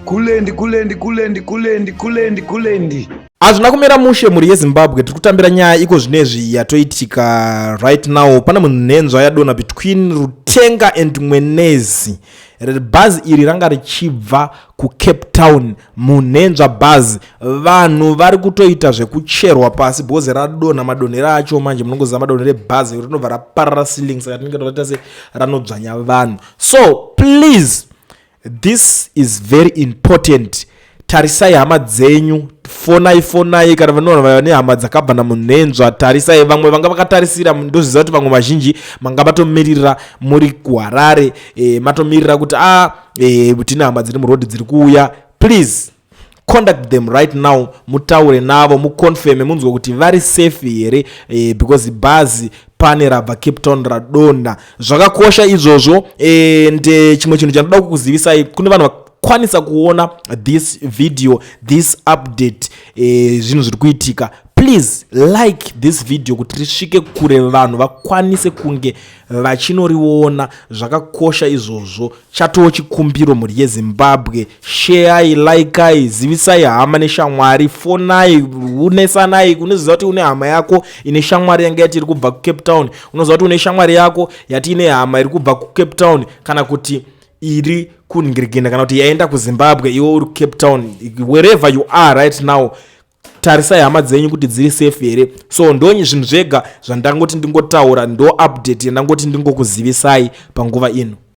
kulendi. Azvina kumera mushe muri yeZimbabwe. Tiri kutambira nyaya iko zvinezvi yatoitika right now. Pana munhenzva yadonha between Rutenga and Mwenezi. Bhazi iri ranga richibva kuCapetown. Munhenzva bhazi vanhu vari kutoita zvekucherwa pasi bhozi radonha madonhero acho. Manje munongoziva madonhero ebhazi rinobva raparara ceiling saka tinenge toita se ranodzvanya vanhu. So please, this is very important. Tarisai hama dzenyu, fonai kana vanhu vane hama dzakabva namunhenzva. Tarisai, vamwe vanga vakatarisira, ndoziva kuti vamwe vazhinji manga vatomirira muri kuHarare, matomirira kuti tine hama dziri murodhi dziri kuuya. Please contact them right now, mutaure navo, muconfirm munzwe kuti vari safe here, because bhazi pane rabva Capetown radonha. Zvakakosha izvozvo. Chimwe chinhu chandinoda kukuzivisai, kune vanhu kwanisa kuona this video, this update, zvinhu zviri kuitika. Please like this video kuti risvike kure vanhu vakwanise kunge vachinoriona. Zvakakosha izvozvo. Chatoo chikumbiro muri yeZimbabwe. Share, like, zivisai hama neshamwari, fonai, unesanai. Unoziva kuti une hama yako ine shamwari yanga yati iri kubva kuCapetown. Unoziva kuti une shamwari yako yati ine hama iri kubva kuCapetown kana kuti iri kunhingirigina kana kuti yaenda kuZimbabwe iwe uri kuCapetown. Wherever you are right now, tarisai hama dzenyu kuti dziri safe here. So ndonyi zvinhu zvega zvandangoti ndingotaura, ndo update yandangoti ndingokuzivisai panguva ino.